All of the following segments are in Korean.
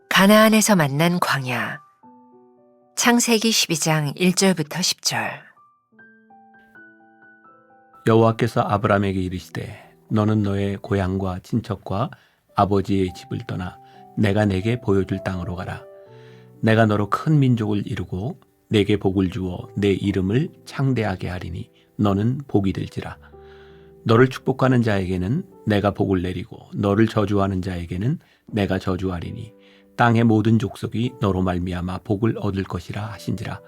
가나안에서 만난 광야. 창세기 12장 1절부터 10절. 여호와께서 아브라함에게 이르시되 너는 너의 고향과 친척과 아버지의 집을 떠나 내가 내게 보여줄 땅으로 가라. 내가 너로 큰 민족을 이루고 내게 복을 주어 내 이름을 창대하게 하리니 너는 복이 될지라. 너를 축복하는 자에게는 내가 복을 내리고 너를 저주하는 자에게는 내가 저주하리니 땅의 모든 족속이 너로 말미암아 복을 얻을 것이라 하신지라.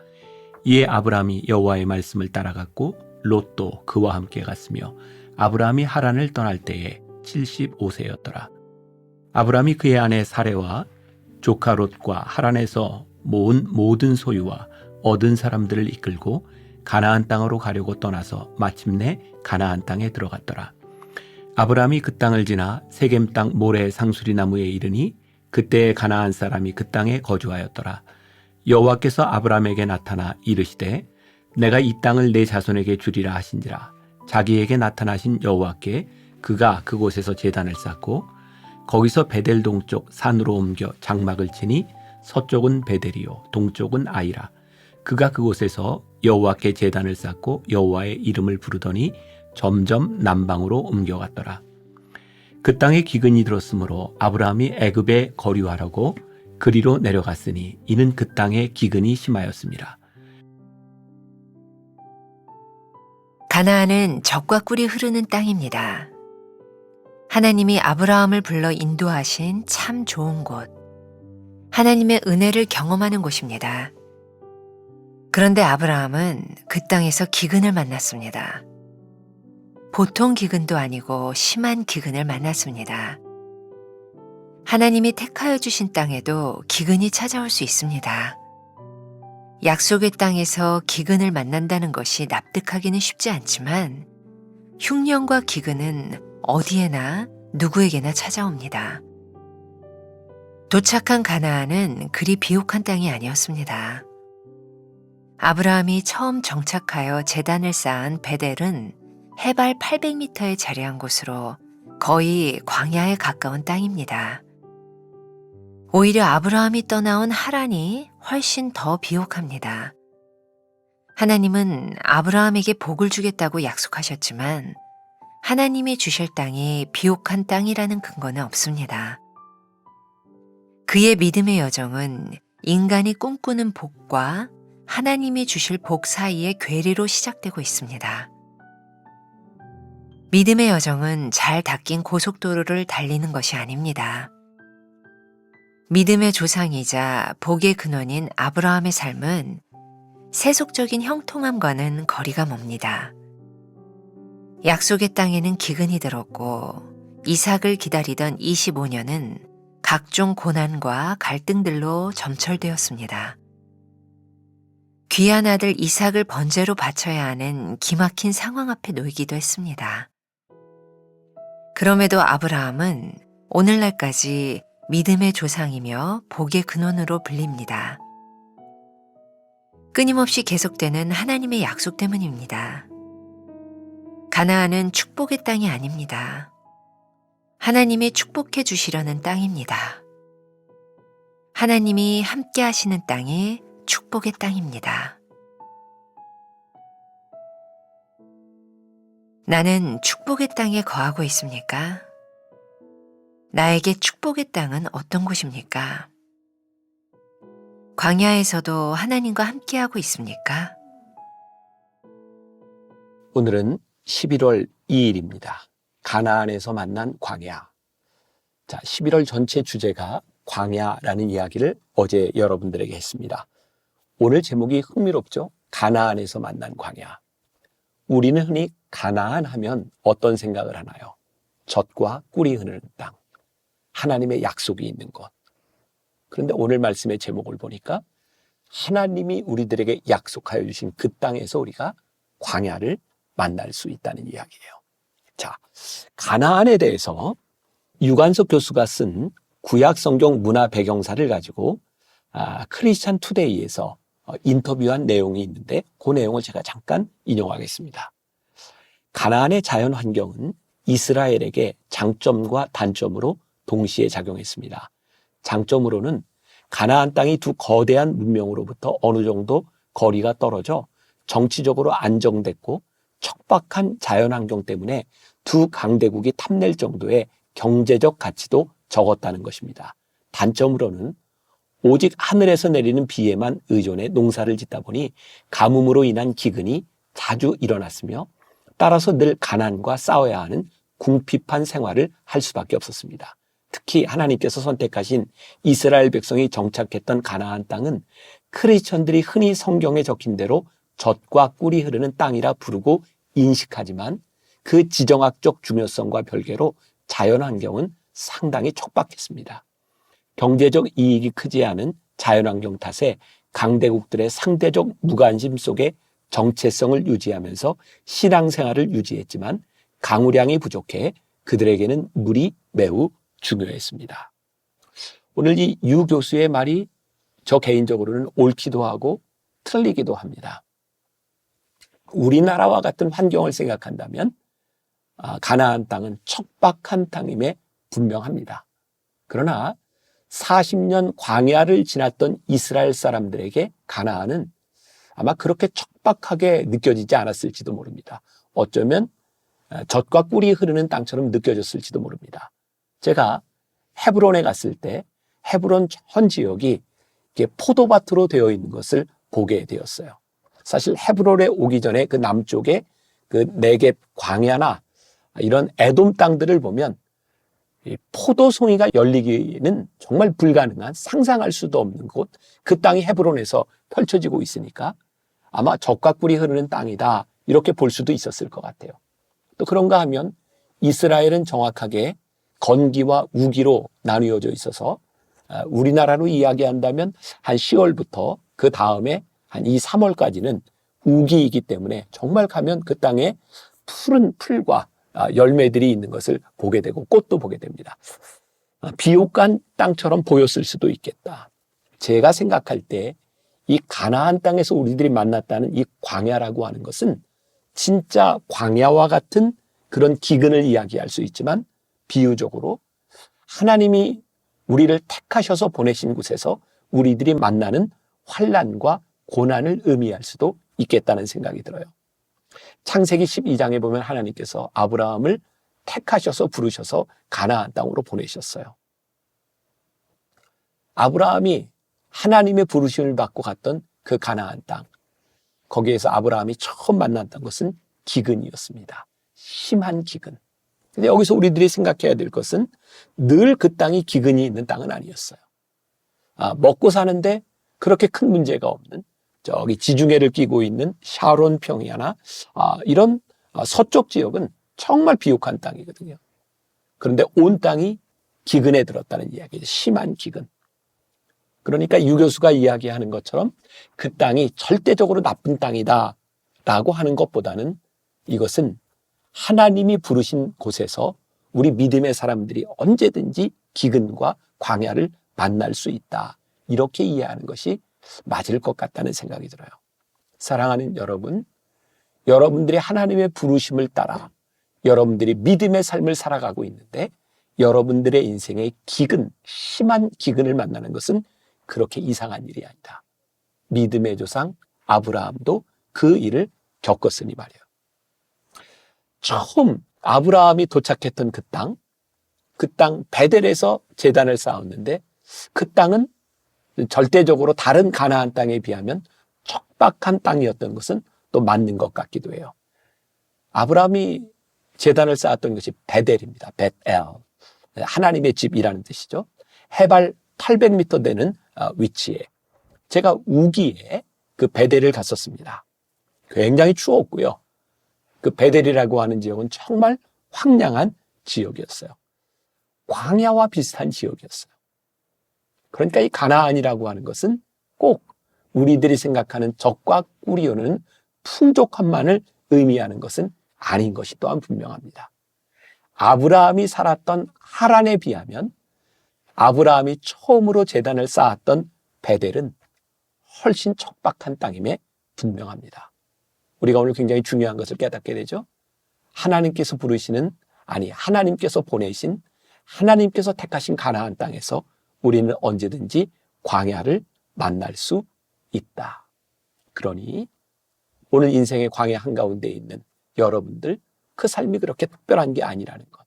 이에 아브라함이 여호와의 말씀을 따라갔고 롯도 그와 함께 갔으며 아브라함이 하란을 떠날 때에 75세였더라. 아브라함이 그의 아내 사레와 조카 롯과 하란에서 모은 모든 소유와 얻은 사람들을 이끌고 가나안 땅으로 가려고 떠나서 마침내 가나안 땅에 들어갔더라. 아브라함이 그 땅을 지나 세겜 땅 모래 상수리 나무에 이르니 그때 가나안 사람이 그 땅에 거주하였더라. 여호와께서 아브라함에게 나타나 이르시되 내가 이 땅을 내 자손에게 주리라 하신지라. 자기에게 나타나신 여호와께 그가 그곳에서 제단을 쌓고 거기서 베델 동쪽 산으로 옮겨 장막을 치니 서쪽은 베델이요 동쪽은 아이라. 그가 그곳에서 여호와께 제단을 쌓고 여호와의 이름을 부르더니 점점 남방으로 옮겨갔더라. 그 땅에 기근이 들었으므로 아브라함이 애굽에 거류하려고 그리로 내려갔으니 이는 그 땅에 기근이 심하였습니다. 가나안은 젖과 꿀이 흐르는 땅입니다. 하나님이 아브라함을 불러 인도하신 참 좋은 곳, 하나님의 은혜를 경험하는 곳입니다. 그런데 아브라함은 그 땅에서 기근을 만났습니다. 보통 기근도 아니고 심한 기근을 만났습니다. 하나님이 택하여 주신 땅에도 기근이 찾아올 수 있습니다. 약속의 땅에서 기근을 만난다는 것이 납득하기는 쉽지 않지만 흉년과 기근은 어디에나 누구에게나 찾아옵니다. 도착한 가나안은 그리 비옥한 땅이 아니었습니다. 아브라함이 처음 정착하여 제단을 쌓은 베델은 해발 800m에 자리한 곳으로 거의 광야에 가까운 땅입니다. 오히려 아브라함이 떠나온 하란이 훨씬 더 비옥합니다. 하나님은 아브라함에게 복을 주겠다고 약속하셨지만 하나님이 주실 땅이 비옥한 땅이라는 근거는 없습니다. 그의 믿음의 여정은 인간이 꿈꾸는 복과 하나님이 주실 복 사이의 괴리로 시작되고 있습니다. 믿음의 여정은 잘 닦인 고속도로를 달리는 것이 아닙니다. 믿음의 조상이자 복의 근원인 아브라함의 삶은 세속적인 형통함과는 거리가 멉니다. 약속의 땅에는 기근이 들었고 이삭을 기다리던 25년은 각종 고난과 갈등들로 점철되었습니다. 귀한 아들 이삭을 번제로 바쳐야 하는 기막힌 상황 앞에 놓이기도 했습니다. 그럼에도 아브라함은 오늘날까지 믿음의 조상이며 복의 근원으로 불립니다. 끊임없이 계속되는 하나님의 약속 때문입니다. 가나안은 축복의 땅이 아닙니다. 하나님이 축복해 주시려는 땅입니다. 하나님이 함께 하시는 땅이 축복의 땅입니다. 나는 축복의 땅에 거하고 있습니까? 나에게 축복의 땅은 어떤 곳입니까? 광야에서도 하나님과 함께하고 있습니까? 오늘은 11월 2일입니다. 가나안에서 만난 광야. 자, 11월 전체 주제가 광야라는 이야기를 어제 여러분들에게 했습니다. 오늘 제목이 흥미롭죠? 가나안에서 만난 광야. 우리는 흔히 가나안 하면 어떤 생각을 하나요? 젖과 꿀이 흐르는 땅, 하나님의 약속이 있는 곳. 그런데 오늘 말씀의 제목을 보니까 하나님이 우리들에게 약속하여 주신 그 땅에서 우리가 광야를 만날 수 있다는 이야기예요. 자, 가나안에 대해서 유관석 교수가 쓴 구약 성경 문화 배경사를 가지고 크리스찬 투데이에서 인터뷰한 내용이 있는데 그 내용을 제가 잠깐 인용하겠습니다. 가나안의 자연 환경은 이스라엘에게 장점과 단점으로 동시에 작용했습니다. 장점으로는 가나안 땅이 두 거대한 문명으로부터 어느 정도 거리가 떨어져 정치적으로 안정됐고 척박한 자연 환경 때문에 두 강대국이 탐낼 정도의 경제적 가치도 적었다는 것입니다. 단점으로는 오직 하늘에서 내리는 비에만 의존해 농사를 짓다 보니 가뭄으로 인한 기근이 자주 일어났으며 따라서 늘 가난과 싸워야 하는 궁핍한 생활을 할 수밖에 없었습니다. 특히 하나님께서 선택하신 이스라엘 백성이 정착했던 가나안 땅은 크리스천들이 흔히 성경에 적힌 대로 젖과 꿀이 흐르는 땅이라 부르고 인식하지만 그 지정학적 중요성과 별개로 자연 환경은 상당히 척박했습니다. 경제적 이익이 크지 않은 자연 환경 탓에 강대국들의 상대적 무관심 속에 정체성을 유지하면서 신앙생활을 유지했지만 강우량이 부족해 그들에게는 물이 매우 중요했습니다. 오늘 이 유 교수의 말이 저 개인적으로는 옳기도 하고 틀리기도 합니다. 우리나라와 같은 환경을 생각한다면 가나안 땅은 척박한 땅임에 분명합니다. 그러나 40년 광야를 지났던 이스라엘 사람들에게 가나안은 아마 그렇게 척박하게 느껴지지 않았을지도 모릅니다. 어쩌면 젖과 꿀이 흐르는 땅처럼 느껴졌을지도 모릅니다. 제가 헤브론에 갔을 때 헤브론 전 지역이 포도밭으로 되어 있는 것을 보게 되었어요. 사실 헤브론에 오기 전에 그 남쪽에 그 네겝 광야나 이런 에돔 땅들을 보면 포도송이가 열리기는 정말 불가능한, 상상할 수도 없는 곳, 그 땅이 헤브론에서 펼쳐지고 있으니까 아마 젖과 꿀이 흐르는 땅이다 이렇게 볼 수도 있었을 것 같아요. 또 그런가 하면 이스라엘은 정확하게 건기와 우기로 나뉘어져 있어서 우리나라로 이야기한다면 한 10월부터 그 다음에 한 2, 3월까지는 우기이기 때문에 정말 가면 그 땅에 푸른 풀과 열매들이 있는 것을 보게 되고 꽃도 보게 됩니다. 비옥한 땅처럼 보였을 수도 있겠다. 제가 생각할 때 이 가나안 땅에서 우리들이 만났다는 이 광야라고 하는 것은 진짜 광야와 같은 그런 기근을 이야기할 수 있지만 비유적으로 하나님이 우리를 택하셔서 보내신 곳에서 우리들이 만나는 환난과 고난을 의미할 수도 있겠다는 생각이 들어요. 창세기 12장에 보면 하나님께서 아브라함을 택하셔서 부르셔서 가나안 땅으로 보내셨어요. 아브라함이 하나님의 부르심을 받고 갔던 그 가나안 땅, 거기에서 아브라함이 처음 만났던 것은 기근이었습니다. 심한 기근. 근데 여기서 우리들이 생각해야 될 것은 늘 그 땅이 기근이 있는 땅은 아니었어요. 먹고 사는데 그렇게 큰 문제가 없는 저기 지중해를 끼고 있는 샤론 평야나 이런 서쪽 지역은 정말 비옥한 땅이거든요. 그런데 온 땅이 기근에 들었다는 이야기죠. 심한 기근. 그러니까 유 교수가 이야기하는 것처럼 그 땅이 절대적으로 나쁜 땅이다 라고 하는 것보다는 이것은 하나님이 부르신 곳에서 우리 믿음의 사람들이 언제든지 기근과 광야를 만날 수 있다. 이렇게 이해하는 것이 맞을 것 같다는 생각이 들어요. 사랑하는 여러분, 여러분들이 하나님의 부르심을 따라 여러분들이 믿음의 삶을 살아가고 있는데 여러분들의 인생에 기근, 심한 기근을 만나는 것은 그렇게 이상한 일이 아니다. 믿음의 조상 아브라함도 그 일을 겪었으니 말이에요. 처음 아브라함이 도착했던 그 땅 베델에서 제단을 쌓았는데 그 땅은 절대적으로 다른 가나안 땅에 비하면 척박한 땅이었던 것은 또 맞는 것 같기도 해요. 아브라함이 제단을 쌓았던 것이 베델입니다. 벳엘. 하나님의 집이라는 뜻이죠. 해발 800m 되는 위치에 제가 우기에 그 베델을 갔었습니다. 굉장히 추웠고요. 그 베델이라고 하는 지역은 정말 황량한 지역이었어요. 광야와 비슷한 지역이었어요. 그러니까 이 가나안이라고 하는 것은 꼭 우리들이 생각하는 젖과 꿀이 흐르는 풍족함만을 의미하는 것은 아닌 것이 또한 분명합니다. 아브라함이 살았던 하란에 비하면 아브라함이 처음으로 제단을 쌓았던 베델은 훨씬 척박한 땅임에 분명합니다. 우리가 오늘 굉장히 중요한 것을 깨닫게 되죠. 하나님께서 하나님께서 보내신, 하나님께서 택하신 가나안 땅에서 우리는 언제든지 광야를 만날 수 있다. 그러니 오늘 인생의 광야 한가운데 있는 여러분들, 그 삶이 그렇게 특별한 게 아니라는 것.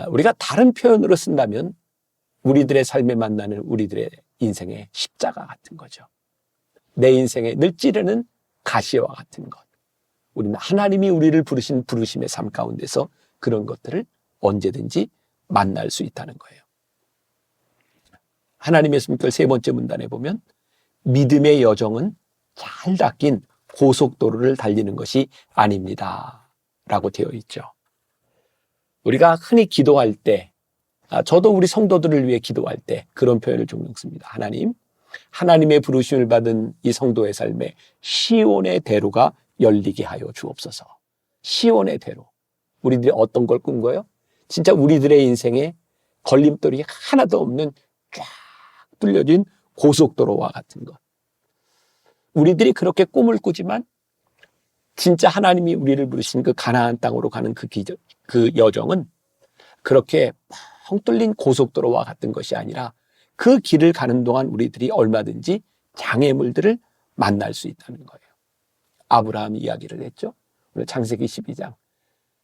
우리가 다른 표현으로 쓴다면 우리들의 삶에 만나는 우리들의 인생의 십자가 같은 거죠. 내 인생에 늘 찌르는 가시와 같은 것. 우리는 하나님이 우리를 부르신 부르심의 삶 가운데서 그런 것들을 언제든지 만날 수 있다는 거예요. 하나님의 숨결 세 번째 문단에 보면 믿음의 여정은 잘 닦인 고속도로를 달리는 것이 아닙니다 라고 되어 있죠. 우리가 흔히 기도할 때, 저도 우리 성도들을 위해 기도할 때 그런 표현을 종종 씁니다. 하나님의 부르심을 받은 이 성도의 삶에 시온의 대로가 열리게 하여 주옵소서. 시온의 대로. 우리들이 어떤 걸 꾼 거예요? 진짜 우리들의 인생에 걸림돌이 하나도 없는 쫙 뚫려진 고속도로와 같은 것. 우리들이 그렇게 꿈을 꾸지만 진짜 하나님이 우리를 부르신 그 가나안 땅으로 가는 그 여정은 그렇게 뻥 뚫린 고속도로와 같은 것이 아니라 그 길을 가는 동안 우리들이 얼마든지 장애물들을 만날 수 있다는 거예요. 아브라함 이야기를 했죠. 오늘 창세기 12장.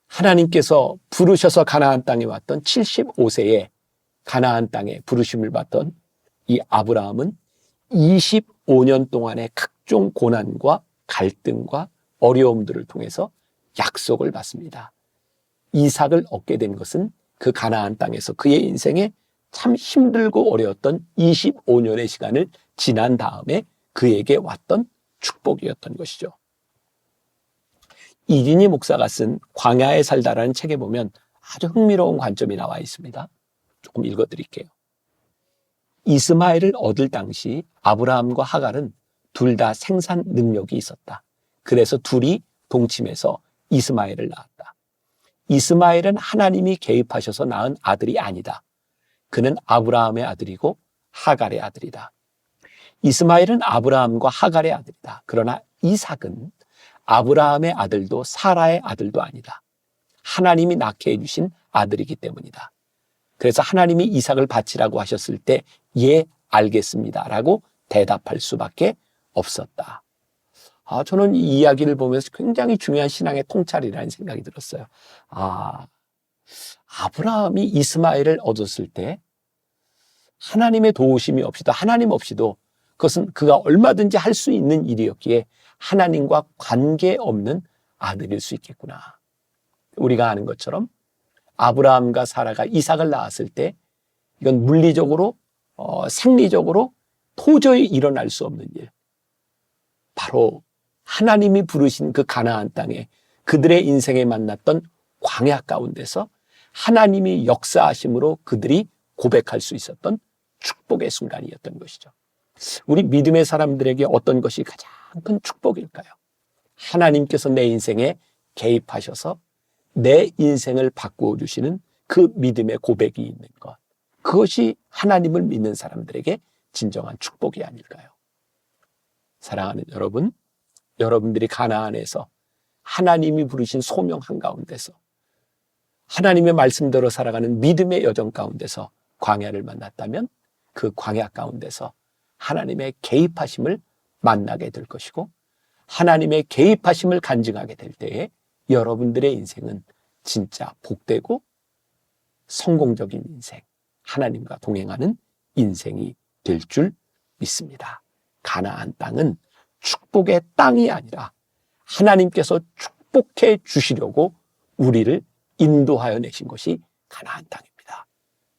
하나님께서 부르셔서 가나안 땅에 왔던 75세에 가나안 땅에 부르심을 받던 이 아브라함은 25년 동안의 각종 고난과 갈등과 어려움들을 통해서 약속을 받습니다. 이삭을 얻게 된 것은 그 가나안 땅에서 그의 인생에 참 힘들고 어려웠던 25년의 시간을 지난 다음에 그에게 왔던 축복이었던 것이죠. 이진희 목사가 쓴 광야에 살다라는 책에 보면 아주 흥미로운 관점이 나와 있습니다. 조금 읽어드릴게요. 이스마엘을 얻을 당시 아브라함과 하갈은 둘 다 생산 능력이 있었다. 그래서 둘이 동침해서 이스마엘을 낳았다. 이스마엘은 하나님이 개입하셔서 낳은 아들이 아니다. 그는 아브라함의 아들이고 하갈의 아들이다. 이스마엘은 아브라함과 하갈의 아들이다. 그러나 이삭은 아브라함의 아들도 사라의 아들도 아니다. 하나님이 낳게 해주신 아들이기 때문이다. 그래서 하나님이 이삭을 바치라고 하셨을 때 예, 알겠습니다 라고 대답할 수밖에 없었다. 저는 이 이야기를 보면서 굉장히 중요한 신앙의 통찰이라는 생각이 들었어요. 아브라함이 이스마엘을 얻었을 때 하나님의 도우심이 없이도, 하나님 없이도 그것은 그가 얼마든지 할 수 있는 일이었기에 하나님과 관계없는 아들일 수 있겠구나. 우리가 아는 것처럼 아브라함과 사라가 이삭을 낳았을 때 이건 물리적으로, 생리적으로 도저히 일어날 수 없는 일. 바로 하나님이 부르신 그 가나안 땅에 그들의 인생에 만났던 광야 가운데서 하나님이 역사하심으로 그들이 고백할 수 있었던 축복의 순간이었던 것이죠. 우리 믿음의 사람들에게 어떤 것이 가장 큰 축복일까요? 하나님께서 내 인생에 개입하셔서 내 인생을 바꾸어 주시는 그 믿음의 고백이 있는 것. 그것이 하나님을 믿는 사람들에게 진정한 축복이 아닐까요? 사랑하는 여러분, 여러분들이 가나안에서 하나님이 부르신 소명 한가운데서 하나님의 말씀대로 살아가는 믿음의 여정 가운데서 광야를 만났다면 그 광야 가운데서 하나님의 개입하심을 만나게 될 것이고 하나님의 개입하심을 간증하게 될 때에 여러분들의 인생은 진짜 복되고 성공적인 인생, 하나님과 동행하는 인생이 될 줄 믿습니다. 가나안 땅은 축복의 땅이 아니라 하나님께서 축복해 주시려고 우리를 인도하여 내신 것이 가나안 땅입니다.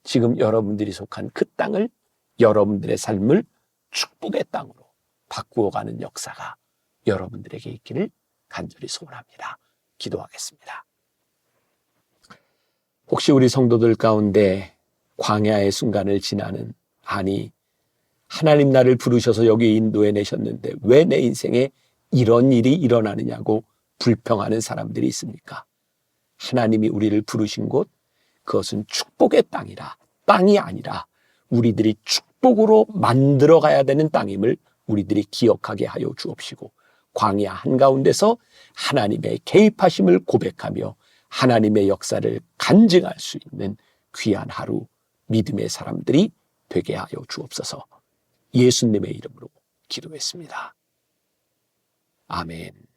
지금 여러분들이 속한 그 땅을, 여러분들의 삶을 축복의 땅으로 바꾸어가는 역사가 여러분들에게 있기를 간절히 소원합니다. 기도하겠습니다. 혹시 우리 성도들 가운데 광야의 순간을 지나는, 하나님 나를 부르셔서 여기 인도해 내셨는데 왜 내 인생에 이런 일이 일어나느냐고 불평하는 사람들이 있습니까? 하나님이 우리를 부르신 곳, 그것은 축복의 땅이 아니라 우리들이 축복으로 만들어 가야 되는 땅임을 우리들이 기억하게 하여 주옵시고 광야 한가운데서 하나님의 개입하심을 고백하며 하나님의 역사를 간증할 수 있는 귀한 하루 믿음의 사람들이 되게 하여 주옵소서. 예수님의 이름으로 기도했습니다. 아멘.